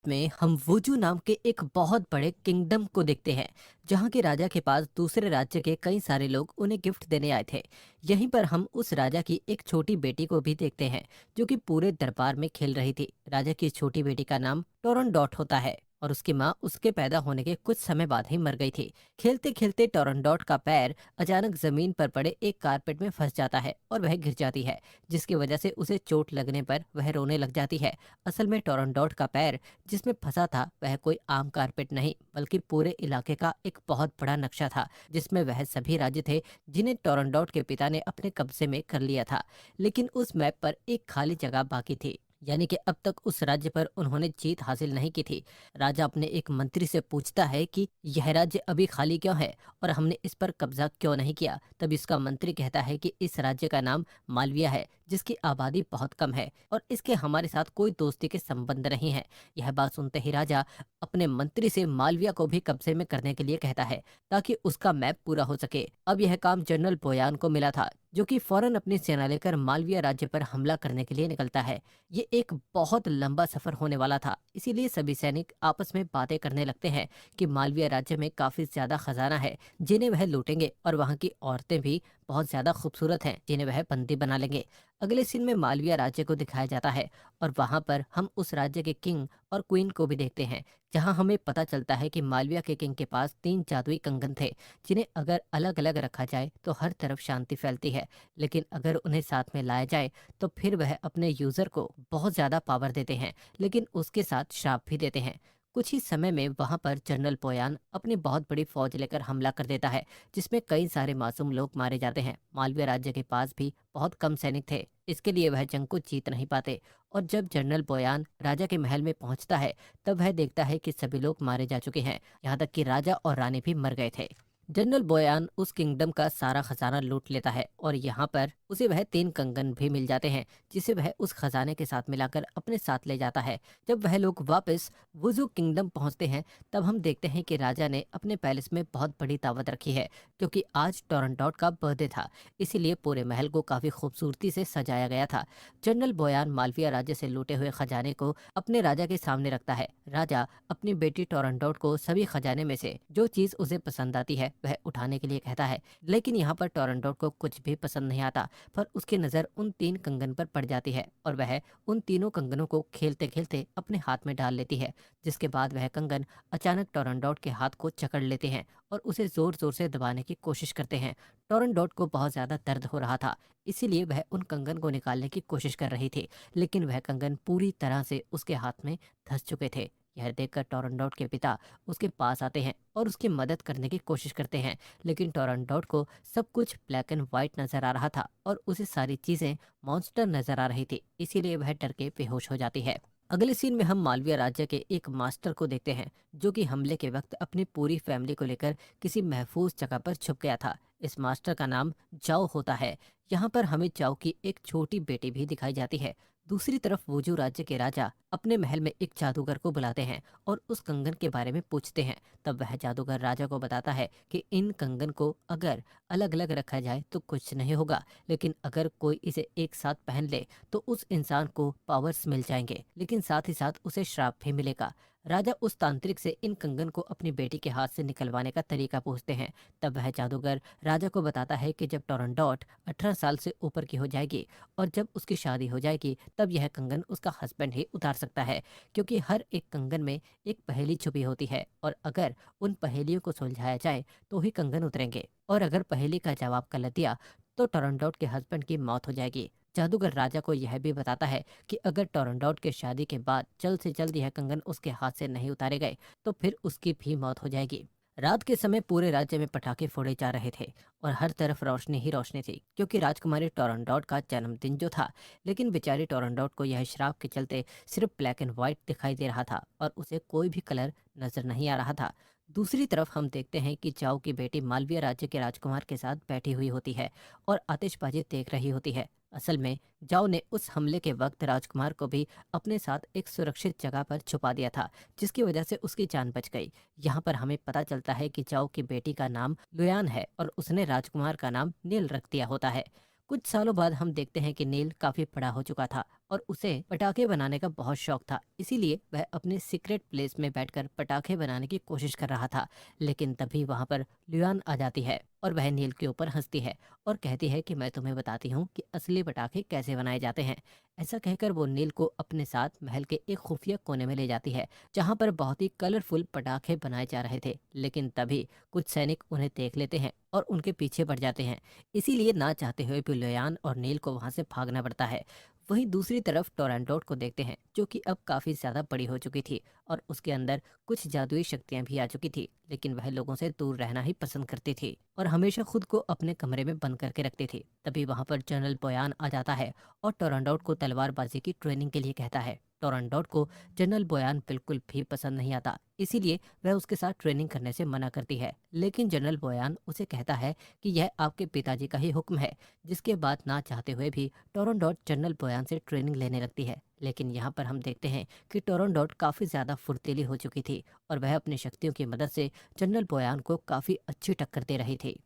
में हम वुजू नाम के एक बहुत बड़े किंगडम को देखते हैं, जहाँ के राजा के पास दूसरे राज्य के कई सारे लोग उन्हें गिफ्ट देने आए थे। यहीं पर हम उस राजा की एक छोटी बेटी को भी देखते हैं, जो कि पूरे दरबार में खेल रही थी। राजा की इस छोटी बेटी का नाम टोरनडॉट होता है और उसकी माँ उसके पैदा होने के कुछ समय बाद ही मर गई थी। खेलते खेलते टोरनडॉट का पैर अचानक जमीन पर पड़े एक कारपेट में फंस जाता है और वह गिर जाती है, जिसकी वजह से उसे चोट लगने पर वह रोने लग जाती है। असल में टोरनडॉट का पैर जिसमें फंसा था वह कोई आम कारपेट नहीं, बल्कि पूरे इलाके का एक बहुत बड़ा नक्शा था, जिसमें वह सभी राज्य थे जिन्हें टोरनडॉट के पिता ने अपने कब्जे में कर लिया था। लेकिन उस मैप पर एक खाली जगह बाकी थी, यानी कि अब तक उस राज्य पर उन्होंने जीत हासिल नहीं की थी। राजा अपने एक मंत्री से पूछता है कि यह राज्य अभी खाली क्यों है और हमने इस पर कब्जा क्यों नहीं किया। तब इसका मंत्री कहता है कि इस राज्य का नाम मालविया है, जिसकी आबादी बहुत कम है और इसके हमारे साथ कोई दोस्ती के संबंध नहीं है। यह बात सुनते ही राजा अपने मंत्री से मालविया को भी कब्जे में करने के लिए कहता है, ताकि उसका मैप पूरा हो सके। अब यह काम जनरल बोयान को मिला था, जो कि फौरन अपनी सेना लेकर मालविया राज्य पर हमला करने के लिए निकलता है। ये एक बहुत लंबा सफर होने वाला था, इसीलिए सभी सैनिक आपस में बातें करने लगते हैं कि मालविया राज्य में काफी ज्यादा खजाना है, जिन्हें वह लूटेंगे, और वहाँ की औरतें भी बहुत ज्यादा खूबसूरत हैं, जिन्हें वह बंदी बना लेंगे। अगले सीन में मालविया राज्य को दिखाया जाता है और वहां पर हम उस राज्य के किंग और क्वीन को भी देखते हैं, जहां हमें पता चलता है कि मालविया के किंग के पास 3 जादुई कंगन थे, जिन्हें अगर अलग अलग रखा जाए तो हर तरफ शांति फैलती है, लेकिन अगर उन्हें साथ में लाया जाए तो फिर वह अपने यूजर को बहुत ज्यादा पावर देते हैं, लेकिन उसके साथ श्राप भी देते हैं। कुछ ही समय में वहां पर जनरल पोयान अपनी बहुत बड़ी फौज लेकर हमला कर देता है, जिसमें कई सारे मासूम लोग मारे जाते हैं। मालविया राज्य के पास भी बहुत कम सैनिक थे, इसके लिए वह जंग को जीत नहीं पाते। और जब जनरल बोयान राजा के महल में पहुंचता है, तब वह देखता है कि सभी लोग मारे जा चुके हैं, यहाँ तक कि राजा और रानी भी मर गए थे। जनरल बोयान उस किंगडम का सारा खजाना लूट लेता है और यहाँ पर उसे वह 3 कंगन भी मिल जाते हैं, जिसे वह उस खजाने के साथ मिलाकर अपने साथ ले जाता है। जब वह लोग वापस वुजू किंगडम पहुंचते हैं, तब हम देखते हैं कि राजा ने अपने पैलेस में बहुत बड़ी दावत रखी है, क्योंकि आज टोरंटोट का बर्थडे था। इसीलिए पूरे महल को काफी खूबसूरती से सजाया गया था। जनरल बोयान मालविया राज्य से लूटे हुए खजाने को अपने राजा के सामने रखता है। राजा अपनी बेटी टोरंटोट को सभी खजाने में से जो चीज उसे पसंद आती है वह उठाने के लिए कहता है, लेकिन यहाँ पर टोरंटोट को कुछ भी पसंद नहीं आता। पर उसकी नजर उन 3 कंगन पर पड़ जाती है और वह उन तीनों कंगनों को खेलते खेलते अपने हाथ में डाल लेती है, जिसके बाद वह कंगन अचानक टोरंटोट के हाथ को जकड़ लेते हैं और उसे जोर जोर से दबाने की कोशिश करते हैं। टोरंटोट को बहुत ज्यादा दर्द हो रहा था, इसीलिए वह उन कंगन को निकालने की कोशिश कर रही थी, लेकिन वह कंगन पूरी तरह से उसके हाथ में धंस चुके थे। यह देखकर टोरंटोट के पिता उसके पास आते हैं और उसकी मदद करने की कोशिश करते हैं, लेकिन टोरंटोट को सब कुछ ब्लैक एंड व्हाइट नजर आ रहा था और उसे सारी चीजें मॉन्स्टर नजर आ रही थी, इसीलिए वह डर के बेहोश हो जाती है। अगले सीन में हम मालविया राज्य के एक मास्टर को देखते हैं, जो कि हमले के वक्त अपनी पूरी फैमिली को लेकर किसी महफूज जगह पर छुप गया था। इस मास्टर का नाम जाओ होता है। यहाँ पर हमें जाओ की एक छोटी बेटी भी दिखाई जाती है। दूसरी तरफ वुजू राज्य के राजा अपने महल में एक जादूगर को बुलाते हैं और उस कंगन के बारे में पूछते हैं। तब वह जादूगर राजा को बताता है कि इन कंगन को अगर अलग अलग रखा जाए तो कुछ नहीं होगा, लेकिन अगर कोई इसे एक साथ पहन ले तो उस इंसान को पावर्स मिल जाएंगे, लेकिन साथ ही साथ उसे श्राप भी मिलेगा। राजा उस तांत्रिक से इन कंगन को अपनी बेटी के हाथ से निकलवाने का तरीका पूछते हैं। तब वह जादूगर राजा को बताता है कि जब टोरंटोट 18 साल से ऊपर की हो जाएगी और जब उसकी शादी हो जाएगी, तब यह कंगन उसका हस्बैंड ही उतार सकता है, क्योंकि हर एक कंगन में एक पहेली छुपी होती है और अगर उन पहेलियों को सुलझाया जाए तो ही कंगन उतरेंगे, और अगर पहेली का जवाब गलत दिया तो टोरंटोट के हस्बैंड की मौत हो जाएगी। जादूगर राजा को यह भी बताता है कि अगर टोरंटोट के शादी के बाद जल्द से जल्द यह कंगन उसके हाथ से नहीं उतारे गए तो फिर उसकी भी मौत हो जाएगी। रात के समय पूरे राज्य में पटाखे फोड़े जा रहे थे और हर तरफ रोशनी ही रोशनी थी, क्योंकि राजकुमारी टोरंटोट का जन्मदिन जो था। लेकिन बेचारी टोरंटोट को यह श्राप के चलते सिर्फ ब्लैक एंड व्हाइट दिखाई दे रहा था और उसे कोई भी कलर नजर नहीं आ रहा था। दूसरी तरफ हम देखते हैं कि जाओ की बेटी मालविया राज्य के राजकुमार के साथ बैठी हुई होती है और आतिशबाजी देख रही होती है। असल में जाओ ने उस हमले के वक्त राजकुमार को भी अपने साथ एक सुरक्षित जगह पर छुपा दिया था, जिसकी वजह से उसकी जान बच गई। यहाँ पर हमें पता चलता है कि जाओ की बेटी का नाम लुयान है और उसने राजकुमार का नाम नील रख दिया होता है। कुछ सालों बाद हम देखते हैं कि नील काफी बड़ा हो चुका था और उसे पटाखे बनाने का बहुत शौक था। इसीलिए वह अपने सीक्रेट प्लेस में बैठकर पटाखे बनाने की कोशिश कर रहा था। लेकिन तभी वहां पर लुयान आ जाती है और वह नील के ऊपर हंसती है और कहती है कि मैं तुम्हें बताती हूँ कि असली पटाखे कैसे बनाए जाते हैं। ऐसा कहकर वो नील को अपने साथ महल के एक खुफिया कोने में ले जाती है, जहाँ पर बहुत ही कलरफुल पटाखे बनाए जा रहे थे। लेकिन तभी कुछ सैनिक उन्हें देख लेते हैं और उनके पीछे पड़ जाते हैं। इसीलिए ना चाहते हुए भी लुयान और नील को वहां से भागना पड़ता है। वहीं दूसरी तरफ टोरंटोट को देखते हैं, जो कि अब काफी ज्यादा बड़ी हो चुकी थी और उसके अंदर कुछ जादुई शक्तियां भी आ चुकी थी। लेकिन वह लोगों से दूर रहना ही पसंद करती थी और हमेशा खुद को अपने कमरे में बंद करके रखती थी। तभी वहां पर जनरल बोयान आ जाता है और टोरंटोट को तलवारबाजी की ट्रेनिंग के लिए कहता है। टोरंटोट को जनरल बोयान बिल्कुल भी पसंद नहीं आता, इसीलिए वह उसके साथ ट्रेनिंग करने से मना करती है। लेकिन जनरल बोयान उसे कहता है कि यह आपके पिताजी का ही हुक्म है। जिसके बाद ना चाहते हुए भी टोरंटोट जनरल बोयान से ट्रेनिंग लेने लगती है। लेकिन यहाँ पर हम देखते हैं कि टोरंटोट काफी ज्यादा फुर्तीली हो चुकी थी और वह अपनी शक्तियों की मदद से जनरल बोयान को काफी अच्छी टक्कर दे रही थी।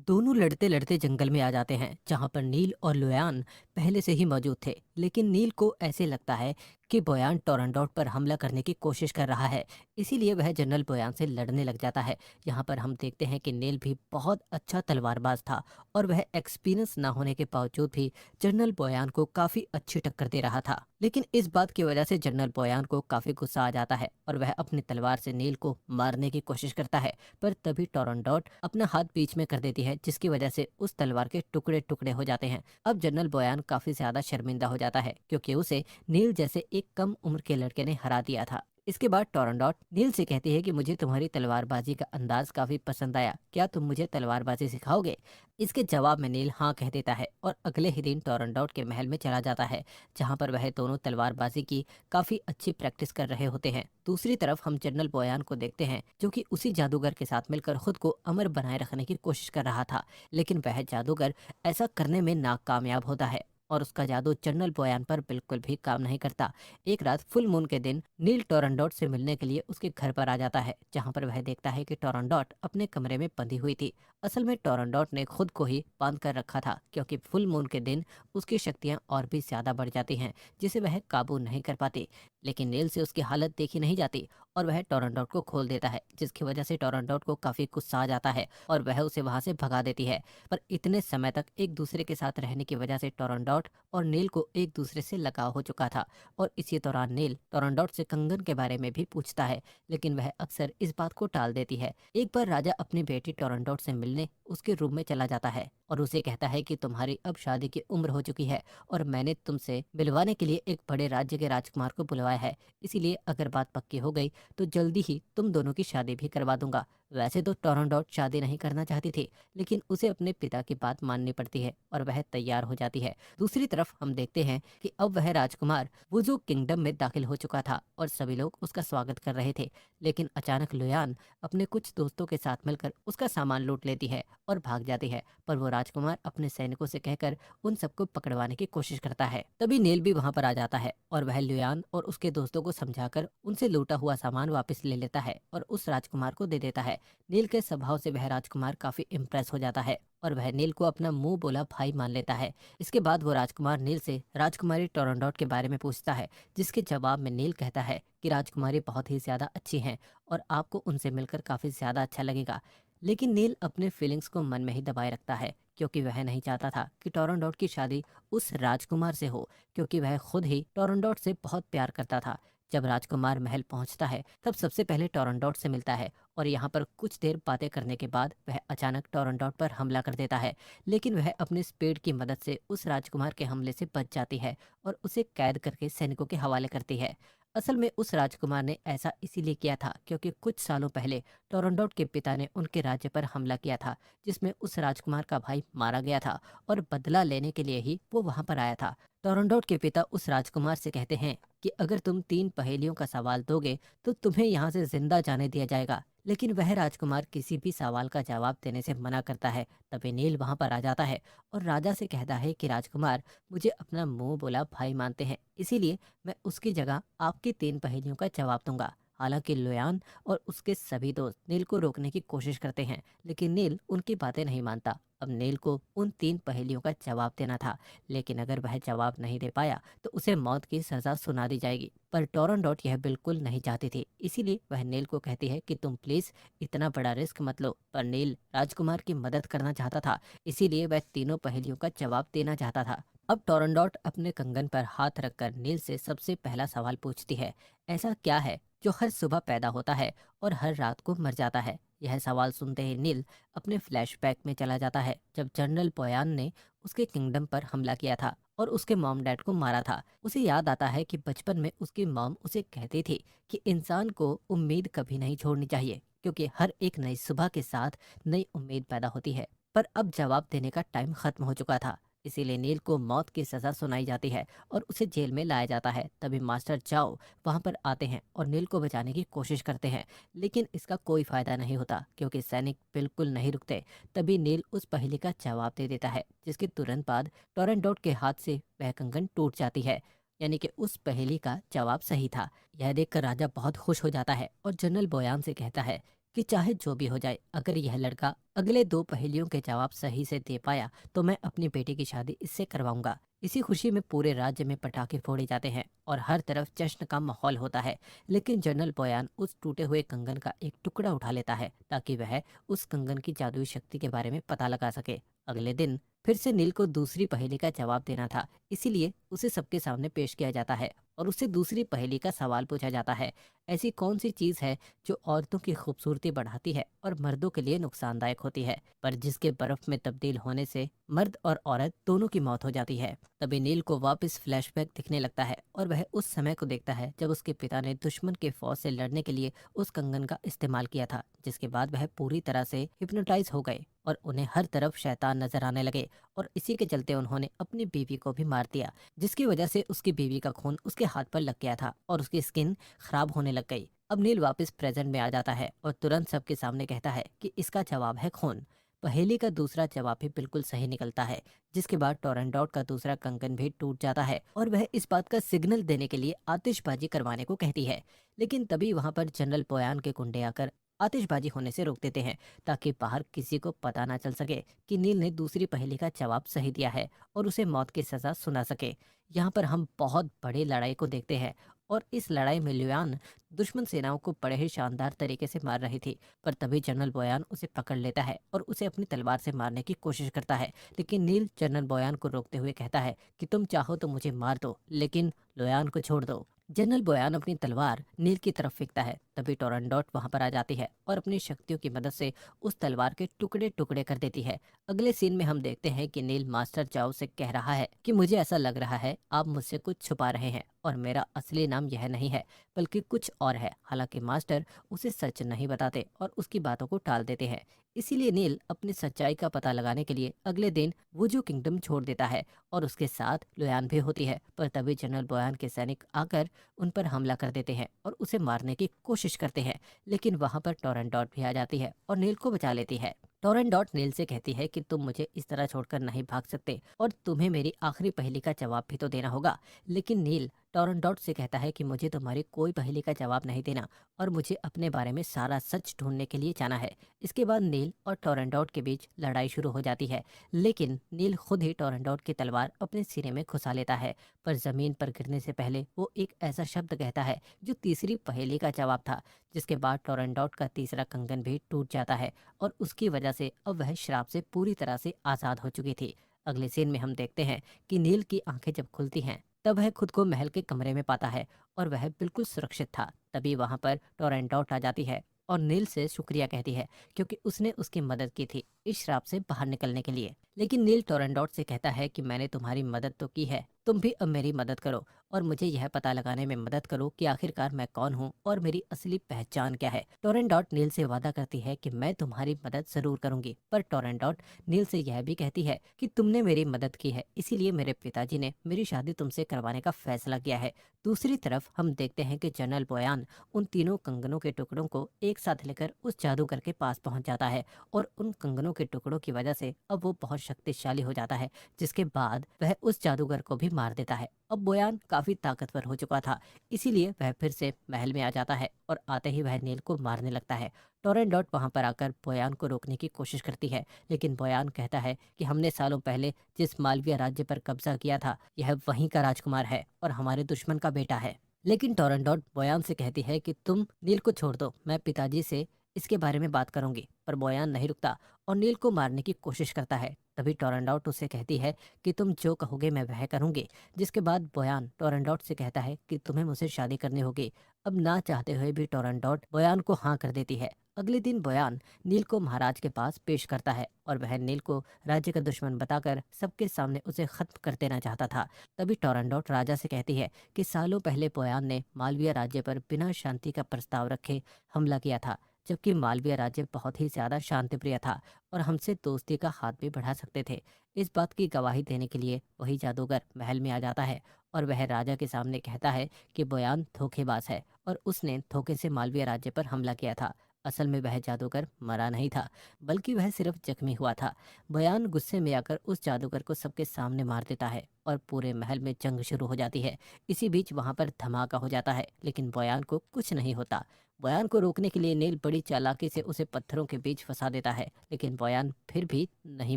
दोनों लड़ते लड़ते जंगल में आ जाते हैं, जहां पर नील और लोयान पहले से ही मौजूद थे। लेकिन नील को ऐसे लगता है कि बोयान टोरंटोट पर हमला करने की कोशिश कर रहा है, इसीलिए वह जनरल बोयान से लड़ने लग जाता है। यहाँ पर हम देखते हैं कि नील भी बहुत अच्छा तलवारबाज था और वह एक्सपीरियंस ना होने के बावजूद भी जनरल बोयान को काफी अच्छी टक्कर दे रहा था। लेकिन इस बात की वजह से जनरल बोयान को काफी गुस्सा आ जाता है और वह अपनी तलवार से नील को मारने की कोशिश करता है। पर तभी टोरंटोट अपना हाथ बीच में कर देती है, जिसकी वजह से उस तलवार के टुकड़े टुकड़े हो जाते हैं। अब जनरल बोयान काफी ज्यादा शर्मिंदा हो जाता है, क्योंकि उसे नील जैसे एक कम उम्र के लड़के ने हरा दिया था। इसके बाद टोरंटोट नील से कहती है कि मुझे तुम्हारी तलवारबाजी का अंदाज काफी पसंद आया, क्या तुम मुझे तलवारबाजी सिखाओगे? इसके जवाब में नील हाँ कह देता है और अगले ही दिन टोरंटोट के महल में चला जाता है, जहाँ पर वह दोनों तलवारबाजी की काफी अच्छी प्रैक्टिस कर रहे होते हैं। दूसरी तरफ हम जनरल बोयान को देखते हैं, जो कि उसी जादूगर के साथ मिलकर खुद को अमर बनाए रखने की कोशिश कर रहा था। लेकिन वह जादूगर ऐसा करने में नाकामयाब होता है और उसका जादू जनरल बोयान पर बिल्कुल भी काम नहीं करता। एक रात फुल मून के दिन नील टोरंटोट से मिलने के लिए उसके घर पर आ जाता है, जहाँ पर वह देखता है कि टोरंटोट अपने कमरे में बंधी हुई थी। असल में टोरंटोट ने खुद को ही बांध कर रखा था, क्योंकि फुल मून के दिन उसकी शक्तियां और भी ज्यादा बढ़ जाती हैं, जिसे वह काबू नहीं कर पाती। लेकिन नील से उसकी हालत देखी नहीं जाती और वह टोरंटोट को खोल देता है, जिसकी वजह से टोरंटोट को काफी गुस्सा आ जाता है और वह उसे वहां से भगा देती है। पर इतने समय तक एक दूसरे के साथ रहने की वजह से टोरंटोट और नील को एक दूसरे से लगाव हो चुका था। और इसी दौरान नील टोरंटोट से कंगन के बारे में भी पूछता है, लेकिन वह अक्सर इस बात को टाल देती है। एक बार राजा अपनी बेटी टोरंटोट से मिलने उसके रूम में चला जाता है और उसे कहता है कि तुम्हारी अब शादी की उम्र हो चुकी है और मैंने तुमसे मिलवाने के लिए एक बड़े राज्य के राजकुमार को बुलवाया है। इसीलिए अगर बात पक्की हो गई तो जल्दी ही तुम दोनों की शादी भी करवा दूंगा। वैसे तो टोरंटोट शादी नहीं करना चाहती थी, लेकिन उसे अपने पिता की बात माननी पड़ती है और वह तैयार हो जाती है। दूसरी तरफ हम देखते हैं कि अब वह राजकुमार वुजू किंगडम में दाखिल हो चुका था और सभी लोग उसका स्वागत कर रहे थे। लेकिन अचानक लुयान अपने कुछ दोस्तों के साथ मिलकर उसका सामान लूट लेती है और भाग जाती है। पर वो राजकुमार अपने सैनिकों से कहकर उन सबको पकड़वाने की कोशिश करता है। तभी नील भी वहां पर आ जाता है और वह लुयान और उसके दोस्तों को समझाकर उनसे लूटा हुआ सामान वापस ले लेता है और उस राजकुमार को दे देता है। नील के स्वभाव से वह राजकुमार काफी इम्प्रेस हो जाता है और वह नील को अपना मुंह बोला भाई मान लेता है। इसके बाद वो राजकुमार नील से राजकुमारी टोरंटोट के बारे में पूछता है, जिसके जवाब में नील कहता है कि राजकुमारी बहुत ही ज्यादा अच्छी हैं और आपको उनसे मिलकर काफी ज्यादा अच्छा लगेगा। लेकिन नील अपने फीलिंग्स को मन में ही दबाए रखता है, क्योंकि वह नहीं चाहता था कि टोरंटोट की शादी उस राजकुमार से हो, क्योंकि वह खुद ही टोरंटोट से बहुत प्यार करता था। जब राजकुमार महल पहुंचता है तब सबसे पहले टोरंटोट से मिलता है और यहाँ पर कुछ देर बातें करने के बाद वह अचानक टोरंटोट पर हमला कर देता है। लेकिन वह अपने स्पीड की मदद से उस राजकुमार के हमले से बच जाती है और उसे कैद करके सैनिकों के हवाले करती है। असल में उस राजकुमार ने ऐसा इसीलिए किया था क्योंकि कुछ सालों पहले टोरंटोट के पिता ने उनके राज्य पर हमला किया था, जिसमें उस राजकुमार का भाई मारा गया था और बदला लेने के लिए ही वो वहां पर आया था। टोरंटोट के पिता उस राजकुमार से कहते हैं कि अगर तुम 3 पहेलियों का सवाल दोगे तो तुम्हें यहाँ से जिंदा जाने दिया जाएगा। लेकिन वह राजकुमार किसी भी सवाल का जवाब देने से मना करता है। तभी नील वहां पर आ जाता है और राजा से कहता है कि राजकुमार मुझे अपना मुंह बोला भाई मानते हैं, इसीलिए मैं उसकी जगह आपकी 3 पहेलियों का जवाब दूंगा। हालांकि लोयान और उसके सभी दोस्त नील को रोकने की कोशिश करते हैं, लेकिन नील उनकी बातें नहीं मानता। अब नील को उन 3 पहेलियों का जवाब देना था, लेकिन अगर वह जवाब नहीं दे पाया तो उसे मौत की सजा सुना दी जाएगी। पर टोरनडॉट यह बिल्कुल नहीं चाहती थी, इसीलिए वह नील को कहती है कि तुम प्लीज इतना बड़ा रिस्क मत लो। पर नील राजकुमार की मदद करना चाहता था, इसीलिए वह तीनों पहेलियों का जवाब देना चाहता था। अब टोरनडॉट अपने कंगन पर हाथ रखकर नील से सबसे पहला सवाल पूछती है, ऐसा क्या है जो हर सुबह पैदा होता है और हर रात को मर जाता है? यह सवाल सुनते ही नील अपने फ्लैशबैक में चला जाता है, जब जनरल पोयान ने उसके किंगडम पर हमला किया था और उसके मॉम डैड को मारा था। उसे याद आता है कि बचपन में उसकी मॉम उसे कहती थी कि इंसान को उम्मीद कभी नहीं छोड़नी चाहिए, क्योंकि हर एक नई सुबह के साथ नई उम्मीद पैदा होती है। पर अब जवाब देने का टाइम खत्म हो चुका था, इसीलिए नील को मौत की सजा सुनाई जाती है और उसे जेल में लाया जाता है। तभी मास्टर चाओ वहां पर आते हैं और नील को बचाने की कोशिश करते हैं, लेकिन इसका कोई फायदा नहीं होता क्योंकि सैनिक बिल्कुल नहीं रुकते। तभी नील उस पहेली का जवाब दे देता है, जिसके तुरंत बाद टोरेंडोट के हाथ से वह कंगन टूट जाती है। यानी कि उस पहेली का जवाब सही था। यह देखकर राजा बहुत खुश हो जाता है और जनरल बोयान से कहता है कि चाहे जो भी हो जाए, अगर यह लड़का अगले 2 पहेलियों के जवाब सही से दे पाया तो मैं अपनी बेटी की शादी इससे करवाऊंगा। इसी खुशी में पूरे राज्य में पटाखे फोड़े जाते हैं और हर तरफ जश्न का माहौल होता है। लेकिन जनरल बोयान उस टूटे हुए कंगन का एक टुकड़ा उठा लेता है ताकि वह उस कंगन की जादुई शक्ति के बारे में पता लगा सके। अगले दिन फिर से नील को दूसरी पहेली का जवाब देना था, इसीलिए उसे सबके सामने पेश किया जाता है और उससे दूसरी पहेली का सवाल पूछा जाता है, ऐसी कौन सी चीज है जो औरतों की खूबसूरती बढ़ाती है और मर्दों के लिए नुकसानदायक होती है, पर जिसके बर्फ में तब्दील होने से मर्द और औरत दोनों की मौत हो जाती है। तभी नील को वापस फ्लैशबैक दिखने लगता है और वह उस समय को देखता है जब उसके पिता ने दुश्मन के फौज से लड़ने के लिए उस कंगन का इस्तेमाल किया था, जिसके बाद वह पूरी तरह से हिप्नोटाइज हो गए और उन्हें हर तरफ शैतान नजर आने लगे। और इसी के चलते उन्होंने अपनी बीवी को भी मार दिया, जिसकी वजह से उसकी बीवी का खून उसके हाथ पर लग गया था और उसकी स्किन खराब होने लग गई। अब नील वापस प्रेजेंट में आ जाता है और तुरंत सबके सामने कहता है कि इसका जवाब है खून। पहेली का दूसरा जवाब भी बिल्कुल सही निकलता है, जिसके बाद टोरंडोट का दूसरा कंगन भी टूट जाता है और वह इस बात का सिग्नल देने के लिए आतिशबाजी करवाने को कहती है। लेकिन तभी वहां पर जनरल पोयान के गुंडे आकर आतिशबाजी होने से रोक देते हैं, ताकि बाहर किसी को पता ना चल सके कि नील ने दूसरी पहेली का जवाब सही दिया है और उसे मौत की सजा सुना सके। यहाँ पर हम बहुत बड़ी लड़ाई को देखते हैं और इस लड़ाई में लुयान दुश्मन सेनाओं को बड़े ही शानदार तरीके से मार रही थी। पर तभी जनरल बोयान उसे पकड़ लेता है और उसे अपनी तलवार से मारने की कोशिश करता है, लेकिन नील जनरल बोयान को रोकते हुए कहता है कि तुम चाहो तो मुझे मार दो, लेकिन लोयान को छोड़ दो। जनरल बोयान अपनी तलवार नील की तरफ फेंकता है, तभी टोरंडोट वहां पर आ जाती है और अपनी शक्तियों की मदद से उस तलवार के टुकड़े टुकड़े कर देती है। अगले सीन में हम देखते हैं कि नील मास्टर चाओ से कह रहा है कि मुझे ऐसा लग रहा है आप मुझसे कुछ छुपा रहे हैं और मेरा असली नाम यह नहीं है बल्कि कुछ और है। हालांकि मास्टर उसे सच नहीं बताते और उसकी बातों को टाल देते हैं। इसीलिए नील अपनी सच्चाई का पता लगाने के लिए अगले दिन वुजू किंगडम छोड़ देता है और उसके साथ लुयान भी होती है। पर तभी जनरल बोयान के सैनिक आकर उन पर हमला कर देते हैं और उसे मारने की कोशिश करते हैं, लेकिन वहां पर टोरंडोट भी आ जाती है और नील को बचा लेती है। टोरंडोट नील से कहती है कि तुम मुझे इस तरह छोड़कर नहीं भाग सकते और तुम्हें मेरी आखिरी पहेली का जवाब भी तो देना होगा। लेकिन नील टोरंडोट से कहता है कि मुझे तुम्हारी कोई पहेली का जवाब नहीं देना और मुझे अपने बारे में सारा सच ढूंढने के लिए जाना है। इसके बाद नील और टोरंडोट के बीच लड़ाई शुरू हो जाती है, लेकिन नील खुद ही टोरंडोट की तलवार अपने सिरे में घुसा लेता है। पर जमीन पर गिरने से पहले वो एक ऐसा शब्द कहता है जो तीसरी पहेली का जवाब था, जिसके बाद टोरंडोट का तीसरा कंगन भी टूट जाता है और उसकी वजह से अब वह श्राप से पूरी तरह से आजाद हो चुकी थी। अगले सीन में हम देखते हैं कि नील की आंखें जब खुलती हैं तब वह खुद को महल के कमरे में पाता है और वह बिल्कुल सुरक्षित था। तभी वहां पर टोरंटोट आ जाती है और नील से शुक्रिया कहती है, क्योंकि उसने उसकी मदद की थी इस श्राप से बाहर निकलने के लिए। लेकिन नील टोरंटोट से कहता है कि मैंने तुम्हारी मदद तो की है, तुम भी अब मेरी मदद करो और मुझे यह पता लगाने में मदद करो कि आखिरकार मैं कौन हूँ और मेरी असली पहचान क्या है। टोरंटोट नील से वादा करती है कि मैं तुम्हारी मदद जरूर करूंगी, पर टोरंटोट नील से यह भी कहती है कि तुमने मेरी मदद की है, इसीलिए मेरे पिताजी ने मेरी शादी तुमसे करवाने का फैसला किया है। दूसरी तरफ हम देखते हैं कि जनरल बोयान उन तीनों कंगनों के टुकड़ों को एक साथ लेकर उस जादूगर के पास पहुंच जाता है और उन कंगनों के टुकड़ों की वजह से अब वो बहुत शक्तिशाली हो जाता है, जिसके बाद वह उस जादूगर को भी मार देता है। अब बोयान काफी ताकतवर हो चुका था, इसीलिए वह फिर से महल में आ जाता है और आते ही वह नील को मारने लगता है। टोरेंडोट वहां पर आकर बोयान को रोकने की कोशिश करती है, लेकिन बोयान कहता है कि हमने सालों पहले जिस मालविया राज्य पर कब्जा किया था, यह वहीं का राजकुमार है और हमारे दुश्मन का बेटा है। लेकिन टोरंडोट बोयान से कहती है कि तुम नील को छोड़ दो, मैं पिताजी से इसके बारे में बात करूंगी। पर बोयान नहीं रुकता और नील को मारने की कोशिश करता है। तभी टोरंडोट उसे कहती है कि तुम जो कहोगे मैं वह करूंगी। जिसके बाद बोयान टोरंडोट से कहता है कि तुम्हें मुझसे शादी करनी होगी। अब ना चाहते हुए भी टोरंडोट बोयान को हाँ कर देती है। अगले दिन बोयान नील को महाराज के पास पेश करता है और वह नील को राज्य का दुश्मन बताकर सबके सामने उसे खत्म कर देना चाहता था। तभी टोरंडोट राजा से कहती है कि सालों पहले बोयान ने मालविया राज्य पर बिना शांति का प्रस्ताव रखे हमला किया था, जबकि मालविया राज्य बहुत ही ज्यादा शांतिप्रिय था और हमसे दोस्ती का हाथ भी बढ़ा सकते थे। इस बात की गवाही देने के लिए वही जादूगर महल में आ जाता है और वह राजा के सामने कहता है कि बोयान धोखेबाज है और उसने धोखे से मालविया राज्य पर हमला किया था। असल में वह जादूगर मरा नहीं था, बल्कि वह सिर्फ जख्मी हुआ था। बयान गुस्से में आकर उस जादूगर को सबके सामने मार देता है और पूरे महल में जंग शुरू हो जाती है। इसी बीच वहां पर धमाका हो जाता है, लेकिन बयान को कुछ नहीं होता। बयान को रोकने के लिए नील बड़ी चालाकी से उसे पत्थरों के बीच फंसा देता है, लेकिन बयान फिर भी नहीं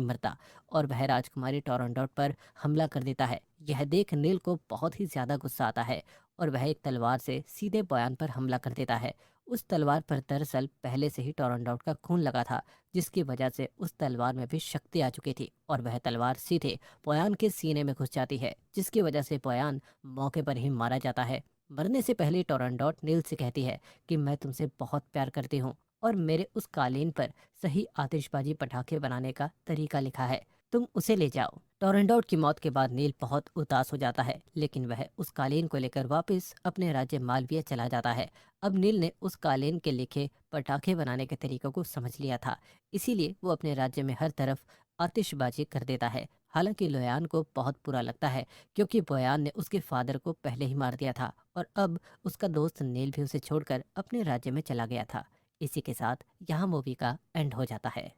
मरता और वह राजकुमारी टोरंडोट पर हमला कर देता है। यह देख नील को बहुत ही ज्यादा गुस्सा आता है और वह एक तलवार से सीधे बयान पर हमला कर देता है। उस तलवार पर दरअसल पहले से ही टोरंडोट का खून लगा था, जिसकी वजह से उस तलवार में भी शक्ति आ चुकी थी और वह तलवार सीधे बोयान के सीने में घुस जाती है, जिसकी वजह से बोयान मौके पर ही मारा जाता है। मरने से पहले टोरंडोट नील से कहती है कि मैं तुमसे बहुत प्यार करती हूँ और मेरे उस कालीन पर सही आतिशबाजी पटाखे बनाने का तरीका लिखा है, तुम उसे ले जाओ। टोरंडोट की मौत के बाद नील बहुत उदास हो जाता है, लेकिन वह उस कालीन को लेकर वापस अपने राज्य मालविया चला जाता है। अब नील ने उस कालीन के लिखे पटाखे बनाने के तरीकों को समझ लिया था, इसीलिए वो अपने राज्य में हर तरफ आतिशबाजी कर देता है। हालांकि लोयान को बहुत बुरा लगता है, क्योंकि बोयान ने उसके फादर को पहले ही मार दिया था और अब उसका दोस्त नील भी उसे छोड़कर अपने राज्य में चला गया था। इसी के साथ यहाँ मूवी का एंड हो जाता है।